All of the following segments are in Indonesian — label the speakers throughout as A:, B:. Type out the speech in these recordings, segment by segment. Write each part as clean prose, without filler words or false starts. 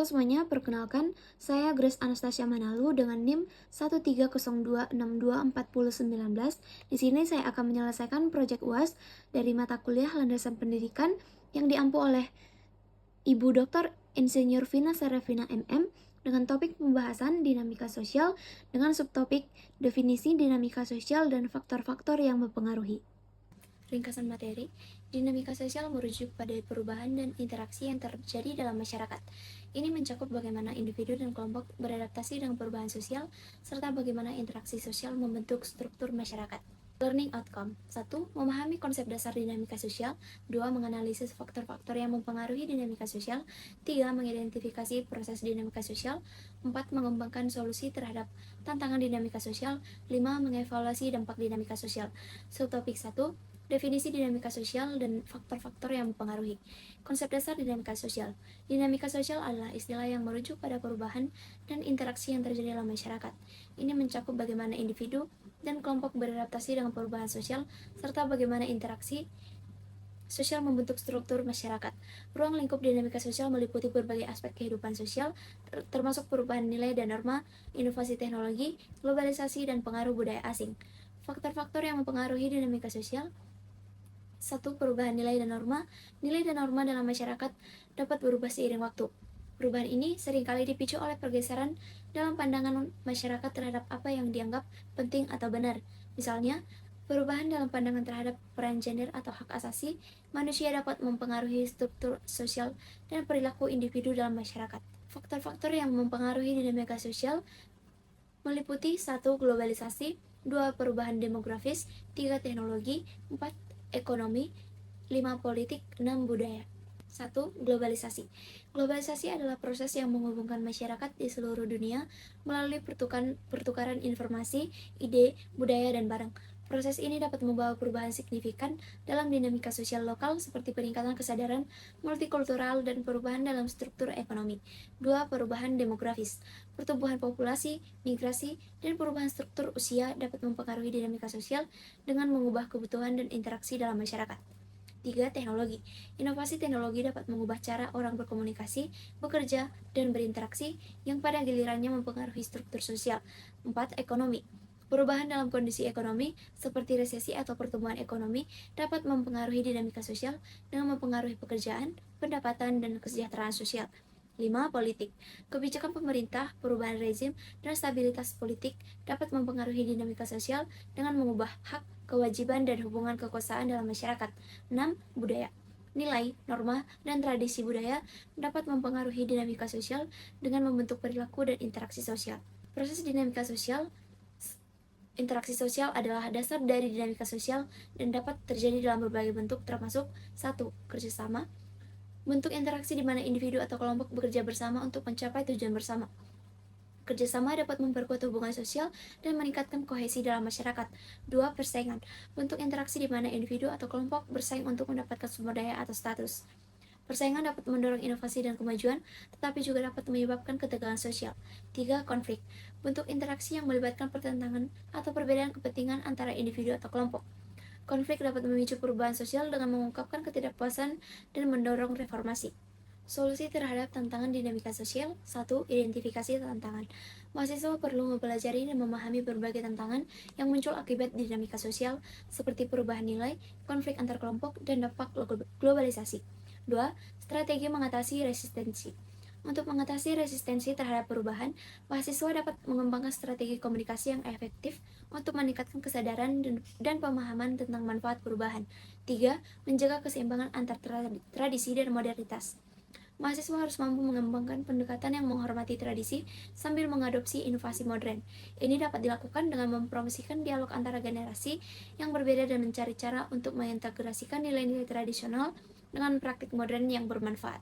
A: Halo semuanya, perkenalkan, saya Grace Anastasia Manalu dengan NIM 130262419. Di sini saya akan menyelesaikan proyek UAS dari mata kuliah Landasan Pendidikan yang diampu oleh Ibu Dr. Insinyur Vina Serafina MM dengan topik pembahasan dinamika sosial dengan subtopik definisi dinamika sosial dan faktor-faktor yang mempengaruhi. Ringkasan materi, dinamika sosial merujuk pada perubahan dan interaksi yang terjadi dalam masyarakat. Ini mencakup bagaimana individu dan kelompok beradaptasi dengan perubahan sosial, serta bagaimana interaksi sosial membentuk struktur masyarakat. Learning outcome. 1. Memahami konsep dasar dinamika sosial. 2. Menganalisis faktor-faktor yang mempengaruhi dinamika sosial. 3. Mengidentifikasi proses dinamika sosial. 4. Mengembangkan solusi terhadap tantangan dinamika sosial. 5. Mengevaluasi dampak dinamika sosial. Subtopik 1. Definisi dinamika sosial dan faktor-faktor yang mempengaruhi. Konsep dasar dinamika sosial. Dinamika sosial adalah istilah yang merujuk pada perubahan dan interaksi yang terjadi dalam masyarakat. Ini mencakup bagaimana individu dan kelompok beradaptasi dengan perubahan sosial, serta bagaimana interaksi sosial membentuk struktur masyarakat. Ruang lingkup dinamika sosial meliputi berbagai aspek kehidupan sosial, termasuk perubahan nilai dan norma, inovasi teknologi, globalisasi, dan pengaruh budaya asing. Faktor-faktor yang mempengaruhi dinamika sosial. 1. Perubahan nilai dan norma. Nilai dan norma dalam masyarakat dapat berubah seiring waktu. Perubahan ini seringkali dipicu oleh pergeseran dalam pandangan masyarakat terhadap apa yang dianggap penting atau benar. Misalnya, perubahan dalam pandangan terhadap peran gender atau hak asasi manusia dapat mempengaruhi struktur sosial dan perilaku individu dalam masyarakat. Faktor-faktor yang mempengaruhi dinamika sosial meliputi 1. Globalisasi, 2. Perubahan demografis, 3. Teknologi, 4. Ekonomi, 5. Politik, 6. Budaya. 1. Globalisasi. Globalisasi adalah proses yang menghubungkan masyarakat di seluruh dunia melalui pertukaran informasi, ide, budaya, dan barang. Proses ini dapat membawa perubahan signifikan dalam dinamika sosial lokal seperti peningkatan kesadaran multikultural dan perubahan dalam struktur ekonomi. 2. Perubahan demografis. Pertumbuhan populasi, migrasi, dan perubahan struktur usia dapat mempengaruhi dinamika sosial dengan mengubah kebutuhan dan interaksi dalam masyarakat. 3. Teknologi. Inovasi teknologi dapat mengubah cara orang berkomunikasi, bekerja, dan berinteraksi yang pada gilirannya mempengaruhi struktur sosial. 4. Ekonomi. Perubahan dalam kondisi ekonomi, seperti resesi atau pertumbuhan ekonomi, dapat mempengaruhi dinamika sosial dengan mempengaruhi pekerjaan, pendapatan, dan kesejahteraan sosial. 5. Politik. Kebijakan pemerintah, perubahan rezim, dan stabilitas politik dapat mempengaruhi dinamika sosial dengan mengubah hak, kewajiban, dan hubungan kekuasaan dalam masyarakat. 6. Budaya. Nilai, norma, dan tradisi budaya dapat mempengaruhi dinamika sosial dengan membentuk perilaku dan interaksi sosial. Proses dinamika sosial. Interaksi sosial adalah dasar dari dinamika sosial dan dapat terjadi dalam berbagai bentuk termasuk 1. Kerjasama. Bentuk interaksi di mana individu atau kelompok bekerja bersama untuk mencapai tujuan bersama. Kerjasama dapat memperkuat hubungan sosial dan meningkatkan kohesi dalam masyarakat. 2. Persaingan. Bentuk interaksi di mana individu atau kelompok bersaing untuk mendapatkan sumber daya atau status. Persaingan dapat mendorong inovasi dan kemajuan, tetapi juga dapat menyebabkan ketegangan sosial. 3. Konflik. Bentuk interaksi yang melibatkan pertentangan atau perbedaan kepentingan antara individu atau kelompok. Konflik dapat memicu perubahan sosial dengan mengungkapkan ketidakpuasan dan mendorong reformasi. Solusi terhadap tantangan dinamika sosial. 1. Identifikasi tantangan. Mahasiswa perlu mempelajari dan memahami berbagai tantangan yang muncul akibat dinamika sosial, seperti perubahan nilai, konflik antar kelompok, dan dampak globalisasi. 2. Strategi mengatasi resistensi. Untuk mengatasi resistensi terhadap perubahan, mahasiswa dapat mengembangkan strategi komunikasi yang efektif untuk meningkatkan kesadaran dan pemahaman tentang manfaat perubahan. 3. Menjaga keseimbangan antar tradisi dan modernitas. Mahasiswa harus mampu mengembangkan pendekatan yang menghormati tradisi sambil mengadopsi inovasi modern. Ini dapat dilakukan dengan mempromosikan dialog antara generasi yang berbeda dan mencari cara untuk mengintegrasikan nilai-nilai tradisional dengan praktik modern yang bermanfaat.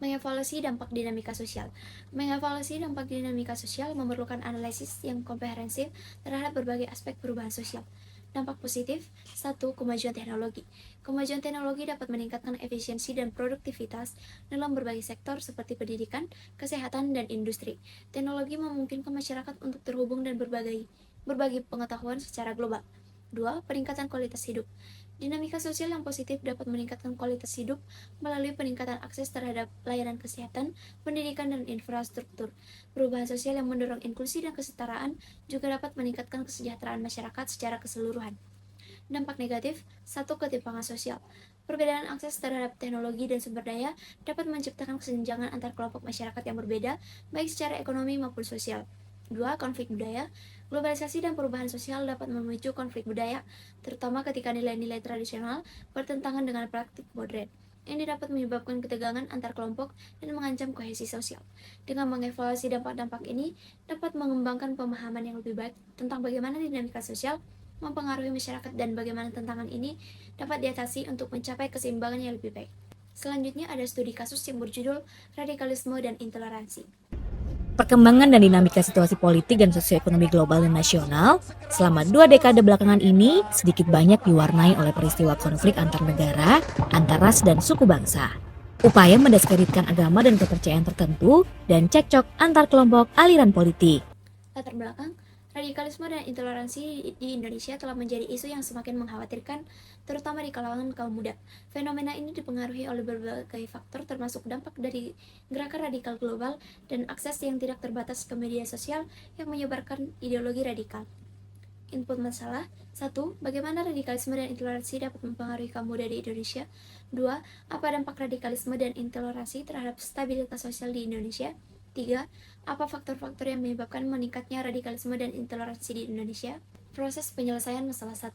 A: Mengevaluasi dampak dinamika sosial. Mengevaluasi dampak dinamika sosial memerlukan analisis yang komprehensif terhadap berbagai aspek perubahan sosial. Dampak positif. 1. Kemajuan teknologi. Kemajuan teknologi dapat meningkatkan efisiensi dan produktivitas dalam berbagai sektor seperti pendidikan, kesehatan, dan industri. Teknologi memungkinkan masyarakat untuk terhubung dan berbagi pengetahuan secara global. 2. Peningkatan kualitas hidup. Dinamika sosial yang positif dapat meningkatkan kualitas hidup melalui peningkatan akses terhadap layanan kesehatan, pendidikan, dan infrastruktur. Perubahan sosial yang mendorong inklusi dan kesetaraan juga dapat meningkatkan kesejahteraan masyarakat secara keseluruhan. Dampak negatif, satu, ketimpangan sosial. Perbedaan akses terhadap teknologi dan sumber daya dapat menciptakan kesenjangan antar kelompok masyarakat yang berbeda, baik secara ekonomi maupun sosial. Dua, konflik budaya. Globalisasi dan perubahan sosial dapat memicu konflik budaya, terutama ketika nilai-nilai tradisional bertentangan dengan praktik modern. Ini dapat menyebabkan ketegangan antar kelompok dan mengancam kohesi sosial. Dengan mengevaluasi dampak-dampak ini, dapat mengembangkan pemahaman yang lebih baik tentang bagaimana dinamika sosial mempengaruhi masyarakat dan bagaimana tantangan ini dapat diatasi untuk mencapai keseimbangan yang lebih baik. Selanjutnya ada studi kasus yang berjudul Radikalisme dan Intoleransi.
B: Perkembangan dan dinamika situasi politik dan sosioekonomi global dan nasional selama 2 dekade belakangan ini sedikit banyak diwarnai oleh peristiwa konflik antar negara, antar ras dan suku bangsa. Upaya mendiskreditkan agama dan kepercayaan tertentu dan cekcok antar kelompok aliran politik.
A: Latar belakang, radikalisme dan intoleransi di Indonesia telah menjadi isu yang semakin mengkhawatirkan, terutama di kalangan kaum muda. Fenomena ini dipengaruhi oleh berbagai faktor termasuk dampak dari gerakan radikal global dan akses yang tidak terbatas ke media sosial yang menyebarkan ideologi radikal. Input masalah. 1. Bagaimana radikalisme dan intoleransi dapat mempengaruhi kaum muda di Indonesia? 2. Apa dampak radikalisme dan intoleransi terhadap stabilitas sosial di Indonesia? 3. Apa faktor-faktor yang menyebabkan meningkatnya radikalisme dan intoleransi di Indonesia? Proses penyelesaian masalah 1.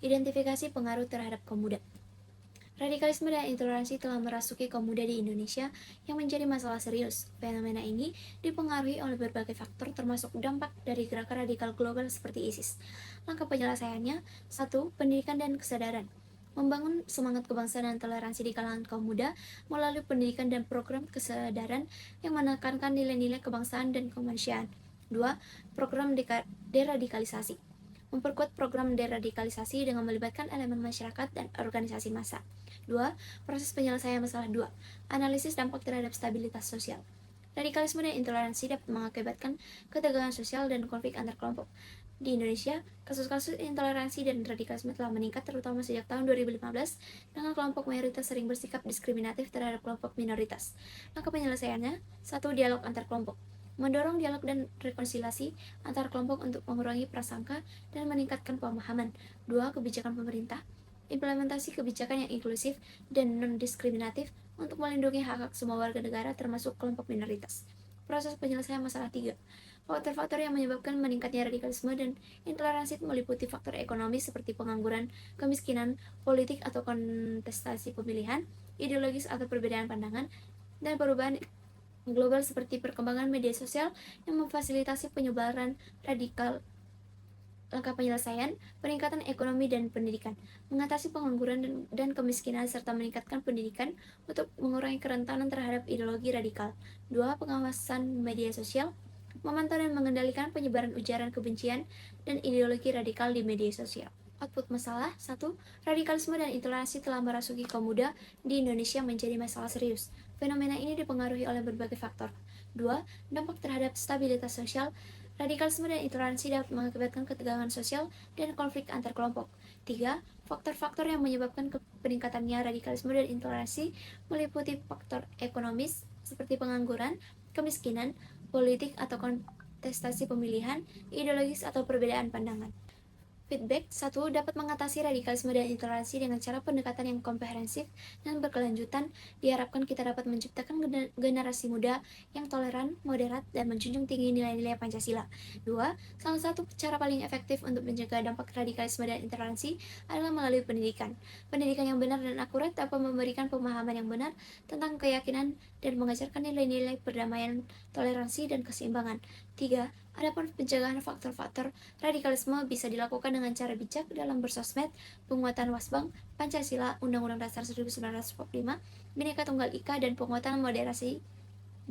A: Identifikasi pengaruh terhadap kaum muda. Radikalisme dan intoleransi telah merasuki kaum muda di Indonesia yang menjadi masalah serius. Fenomena ini dipengaruhi oleh berbagai faktor termasuk dampak dari gerakan radikal global seperti ISIS. Langkah penyelesaiannya, 1. Pendidikan dan kesadaran. Membangun semangat kebangsaan dan toleransi di kalangan kaum muda melalui pendidikan dan program kesadaran yang menekankan nilai-nilai kebangsaan dan kemanusiaan. 2. Program deradikalisasi. Memperkuat program deradikalisasi dengan melibatkan elemen masyarakat dan organisasi massa. 2. Proses penyelesaian masalah 2. Analisis dampak terhadap stabilitas sosial. Radikalisme dan intoleransi dapat mengakibatkan ketegangan sosial dan konflik antar kelompok. Di Indonesia, kasus-kasus intoleransi dan radikalisme telah meningkat terutama sejak tahun 2015 dengan kelompok mayoritas sering bersikap diskriminatif terhadap kelompok minoritas. Langkah penyelesaiannya, 1. Dialog antar kelompok. Mendorong dialog dan rekonsiliasi antar kelompok untuk mengurangi prasangka dan meningkatkan pemahaman. 2. Kebijakan pemerintah. Implementasi kebijakan yang inklusif dan non-diskriminatif untuk melindungi hak-hak semua warga negara termasuk kelompok minoritas. Proses penyelesaian masalah 3. Faktor-faktor yang menyebabkan meningkatnya radikalisme dan intoleransi meliputi faktor ekonomi seperti pengangguran, kemiskinan, politik atau kontestasi pemilihan, ideologis atau perbedaan pandangan, dan perubahan global seperti perkembangan media sosial yang memfasilitasi penyebaran radikal. Langkah penyelesaian, peningkatan ekonomi dan pendidikan, mengatasi pengangguran dan kemiskinan serta meningkatkan pendidikan untuk mengurangi kerentanan terhadap ideologi radikal. 2. Pengawasan media sosial, memantau dan mengendalikan penyebaran ujaran kebencian dan ideologi radikal di media sosial. Output masalah. 1. Radikalisme dan intoleransi telah merasuki kaum muda di Indonesia menjadi masalah serius. Fenomena ini dipengaruhi oleh berbagai faktor. 2. Dampak terhadap stabilitas sosial. Radikalisme dan intoleransi dapat mengakibatkan ketegangan sosial dan konflik antar kelompok. 3. Faktor-faktor yang menyebabkan peningkatannya radikalisme dan intoleransi meliputi faktor ekonomis seperti pengangguran, kemiskinan, politik atau kontestasi pemilihan, ideologis atau perbedaan pandangan. Feedback. 1. Dapat mengatasi radikalisme dan intoleransi dengan cara pendekatan yang komprehensif dan berkelanjutan. Diharapkan kita dapat menciptakan generasi muda yang toleran, moderat, dan menjunjung tinggi nilai-nilai Pancasila. 2. Salah satu cara paling efektif untuk mencegah dampak radikalisme dan intoleransi adalah melalui pendidikan. Pendidikan yang benar dan akurat dapat memberikan pemahaman yang benar tentang keyakinan dan mengajarkan nilai-nilai perdamaian, toleransi, dan keseimbangan. 3. Adapun pencegahan faktor-faktor radikalisme bisa dilakukan dengan cara bijak dalam bersosmed, penguatan Wasbang, Pancasila, Undang-Undang Dasar 1945, Bhinneka Tunggal Ika, dan penguatan moderasi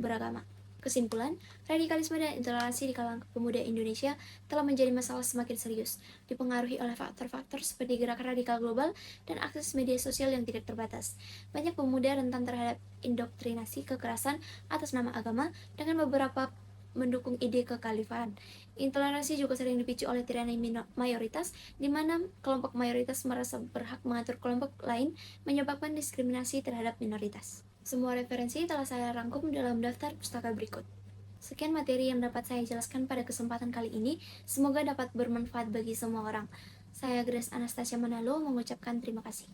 A: beragama. Kesimpulan, radikalisme dan intoleransi di kalangan pemuda Indonesia telah menjadi masalah semakin serius, dipengaruhi oleh faktor-faktor seperti gerakan radikal global dan akses media sosial yang tidak terbatas. Banyak pemuda rentan terhadap indoktrinasi kekerasan atas nama agama dengan beberapa mendukung ide kekhalifahan. Intoleransi juga sering dipicu oleh tirani mayoritas, di mana kelompok mayoritas merasa berhak mengatur kelompok lain, menyebabkan diskriminasi terhadap minoritas. Semua referensi telah saya rangkum dalam daftar pustaka berikut. Sekian materi yang dapat saya jelaskan pada kesempatan kali ini, semoga dapat bermanfaat bagi semua orang. Saya Grace Anastasia Manalo mengucapkan terima kasih.